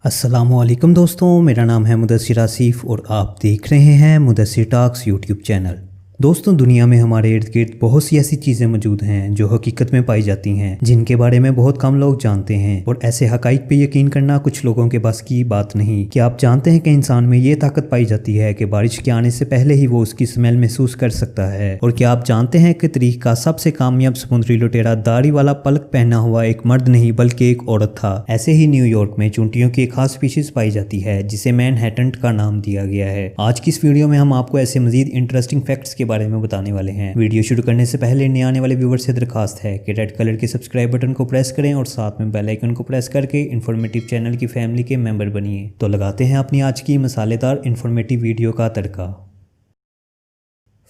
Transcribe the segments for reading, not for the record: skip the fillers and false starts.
अस्सलामुअलैकुम दोस्तों, मेरा नाम है मुदस्सिर आसिफ और आप देख रहे हैं मुदस्सिर टॉक्स यूट्यूब चैनल। दोस्तों, दुनिया में हमारे इर्द गिर्द बहुत सी ऐसी चीज़ें मौजूद हैं जो हकीकत में पाई जाती हैं, जिनके बारे में बहुत कम लोग जानते हैं और ऐसे हकाइक पे यकीन करना कुछ लोगों के बस की बात नहीं। क्या आप जानते हैं कि इंसान में ये ताकत पाई जाती है कि बारिश के आने से पहले ही वो उसकी स्मेल महसूस कर सकता है? और क्या आप जानते हैं कि तारीख का सबसे कामयाब समुद्री लुटेरा दाढ़ी वाला पलक पहना हुआ एक मर्द नहीं बल्कि एक औरत था? ऐसे ही न्यूयॉर्क में चूंटियों की एक खास स्पीशीज पाई जाती है जिसे मैनहट्टन का नाम दिया गया है। आज की इस वीडियो में हम आपको ऐसे मजीद इंटरेस्टिंग फैक्ट्स के बारे में बताने वाले हैं। वीडियो शुरू करने से पहले नए आने वाले व्यूअर से दरखास्त है कि रेड कलर के सब्सक्राइब बटन को प्रेस करें और साथ में बेल आइकन को प्रेस करके इन्फॉर्मेटिव चैनल की फैमिली के मेंबर बनिए। तो लगाते हैं अपनी आज की मसालेदार इन्फॉर्मेटिव वीडियो का तड़का।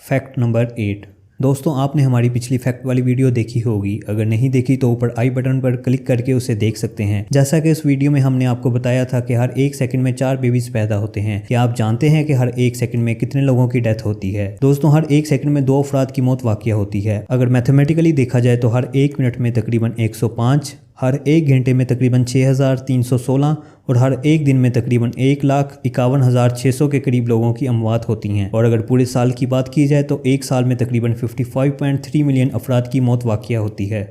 Fact number 8। दोस्तों, आपने हमारी पिछली फैक्ट वाली वीडियो देखी होगी। अगर नहीं देखी तो ऊपर आई बटन पर क्लिक करके उसे देख सकते हैं। जैसा कि इस वीडियो में हमने आपको बताया था कि हर 1 सेकंड में 4 बेबीज पैदा होते हैं। क्या आप जानते हैं कि हर 1 सेकंड में कितने लोगों की डेथ होती है? दोस्तों, हर 1 सेकंड में 2 अफराद की मौत वाक़या होती है। अगर मैथमेटिकली देखा जाए तो हर 1 मिनट में तकरीबन 105, हर 1 घंटे में तकरीबन 6316 और हर 1 दिन में तकरीबन 1,51,600 के करीब लोगों की अमवात होती हैं। और अगर पूरे साल की बात की जाए तो एक साल में तकरीबन 55.3 मिलियन अफराद की मौत वाक़या होती है।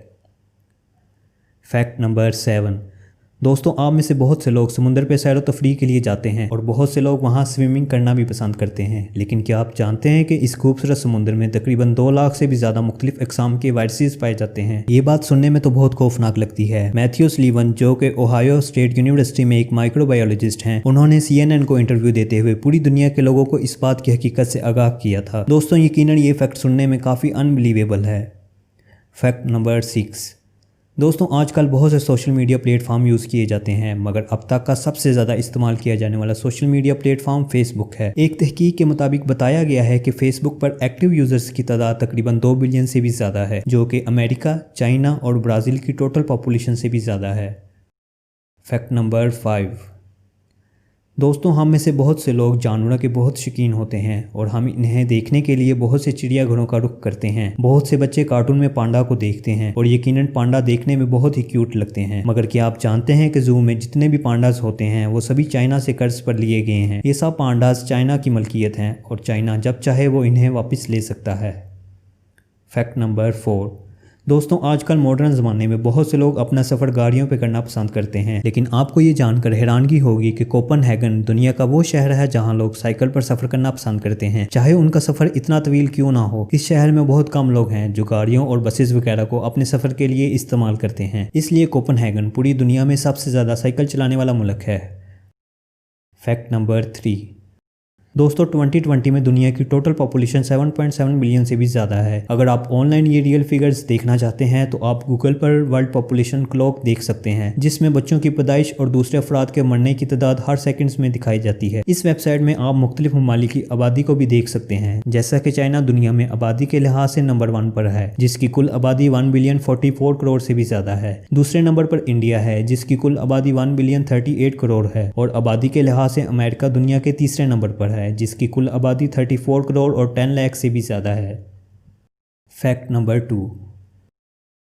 Fact number 7। दोस्तों, आप में से बहुत से लोग समुद्र पे सैर व तफरीह के लिए जाते हैं और बहुत से लोग वहाँ स्विमिंग करना भी पसंद करते हैं। लेकिन क्या आप जानते हैं कि इस खूबसूरत समुद्र में तकरीबन 2 लाख से भी ज़्यादा मुख्तलिफ अक़साम के वायरसेस पाए जाते हैं? ये बात सुनने में तो बहुत खौफनाक लगती है। मैथ्यू स्लीवन, जो कि ओहायो स्टेट यूनिवर्सिटी में एक माइक्रोबायोलॉजिस्ट हैं, उन्होंने CNN को इंटरव्यू देते हुए पूरी दुनिया के लोगों को इस बात की हकीकत से आगाह किया था। दोस्तों, यकीनन ये फैक्ट सुनने में काफ़ी अनबिलीवेबल है। Fact number 6। दोस्तों, आजकल बहुत से सोशल मीडिया प्लेटफॉर्म यूज़ किए जाते हैं, मगर अब तक का सबसे ज़्यादा इस्तेमाल किया जाने वाला सोशल मीडिया प्लेटफॉर्म फेसबुक है। एक तहकीक के मुताबिक बताया गया है कि फेसबुक पर एक्टिव यूज़र्स की तादाद तकरीबन 2 बिलियन से भी ज़्यादा है, जो कि अमेरिका, चाइना और ब्राज़ील की टोटल पॉपुलेशन से भी ज़्यादा है। Fact number 5। दोस्तों, हम में से बहुत से लोग जानवरों के बहुत शौकीन होते हैं और हम इन्हें देखने के लिए बहुत से चिड़ियाघरों का रुख करते हैं। बहुत से बच्चे कार्टून में पांडा को देखते हैं और यकीनन पांडा देखने में बहुत ही क्यूट लगते हैं। मगर क्या आप जानते हैं कि जू में जितने भी पांडास होते हैं वो सभी चाइना से कर्ज पर लिए गए हैं? ये सब पांडास चाइना की मलकियत हैं और चाइना जब चाहे वो इन्हें वापस ले सकता है। Fact number 4। दोस्तों, आजकल मॉडर्न ज़माने में बहुत से लोग अपना सफ़र गाड़ियों पे करना पसंद करते हैं, लेकिन आपको ये जानकर हैरानगी होगी कि कोपनहेगन दुनिया का वो शहर है जहां लोग साइकिल पर सफ़र करना पसंद करते हैं, चाहे उनका सफ़र इतना तवील क्यों ना हो। इस शहर में बहुत कम लोग हैं जो गाड़ियों और बसेस वगैरह को अपने सफ़र के लिए इस्तेमाल करते हैं, इसलिए कोपनहेगन पूरी दुनिया में सबसे ज़्यादा साइकिल चलाने वाला मुल्क है। Fact number 3। दोस्तों, 2020 में दुनिया की टोटल पॉपुलेशन 7.7 मिलियन से भी ज़्यादा है। अगर आप ऑनलाइन ये रियल फिगर्स देखना चाहते हैं तो आप गूगल पर वर्ल्ड पॉपुलेशन क्लॉक देख सकते हैं, जिसमें बच्चों की पैदाइश और दूसरे अफराद के मरने की तादाद हर सेकंड्स में दिखाई जाती है। इस वेबसाइट में आप मुख्तलिफ ममालिक की आबादी को भी देख सकते हैं, जैसा कि चाइना दुनिया में आबादी के लिहाज से नंबर 1 पर है, जिसकी कुल आबादी 1,044 करोड़ से भी ज़्यादा है। दूसरे नंबर पर इंडिया है, जिसकी कुल आबादी 1,038 करोड़ है और आबादी के लिहाज से अमेरिका दुनिया के तीसरे नंबर पर है, जिसकी कुल आबादी 34 करोड़ और 10 लाख से भी ज़्यादा है। Fact number 2।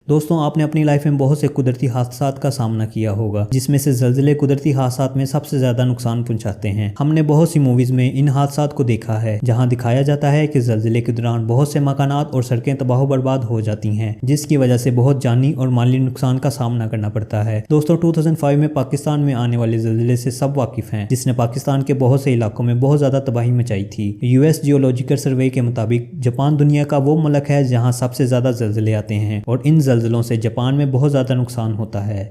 दोस्तों, आपने अपनी लाइफ में बहुत से कुदरती हादसात का सामना किया होगा, जिसमें से ज़लज़ले कुदरती हादसात में सबसे ज़्यादा नुकसान पहुंचाते हैं। हमने बहुत सी मूवीज़ में इन हादसात को देखा है जहां दिखाया जाता है कि ज़लज़ले के दौरान बहुत से मकानात और सड़कें तबाह बर्बाद हो जाती हैं, जिसकी वजह से बहुत जानी और माली नुकसान का सामना करना पड़ता है। दोस्तों, 2005 में पाकिस्तान में आने वाले ज़लज़ले से सब वाकिफ़ हैं, जिसने पाकिस्तान के बहुत से इलाकों में बहुत ज़्यादा तबाही मचाई थी। US जियोलॉजिकल सर्वे के मुताबिक जापान दुनिया का वो मुल्क है जहाँ सबसे ज़्यादा ज़लज़ले आते हैं और इन ज़लज़लों से जापान में बहुत ज़्यादा नुकसान होता है।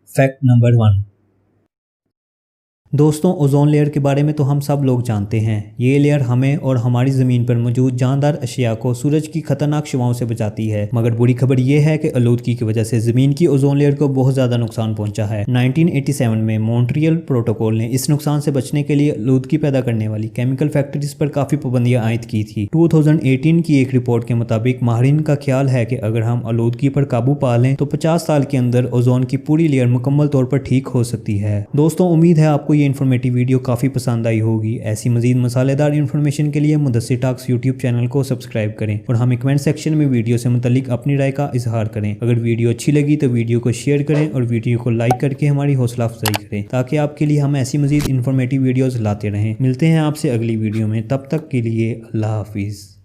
Fact number 1। दोस्तों, ओजोन लेयर के बारे में तो हम सब लोग जानते हैं। ये लेयर हमें और हमारी ज़मीन पर मौजूद जानदार अशिया को सूरज की खतरनाक शुआओं से बचाती है, मगर बुरी खबर ये है कि आलूदगी की वजह से ज़मीन की ओजोन लेयर को बहुत ज़्यादा नुकसान पहुंचा है। 1987 में मॉन्ट्रियल प्रोटोकॉल ने इस नुकसान से बचने के लिए आलूदगी पैदा करने वाली केमिकल फैक्ट्रीज पर काफ़ी पाबंदियाँ आयद की थी। 2018 की एक रिपोर्ट के मुताबिक माहिरीन का ख्याल है कि अगर हम आलूदगी पर काबू पा लें तो 50 साल के अंदर ओजोन की पूरी लेयर मुकम्मल तौर पर ठीक हो सकती है। दोस्तों, उम्मीद है आपको ये इन्फॉर्मेटिव वीडियो काफ़ी पसंद आई होगी। ऐसी मजीद मसालेदार इन्फॉर्मेशन के लिए मुदस्सिर टॉक्स यूट्यूब चैनल को सब्सक्राइब करें और हमें कमेंट सेक्शन में वीडियो से मुतालिक अपनी राय का इजहार करें। अगर वीडियो अच्छी लगी तो वीडियो को शेयर करें और वीडियो को लाइक करके हमारी हौसला अफजाई करें, ताकि आपके लिए हम ऐसी मजीद इन्फॉर्मेटिव वीडियोज़ लाते रहें। मिलते हैं आपसे अगली वीडियो में, तब तक के लिए अल्लाह हाफिज़।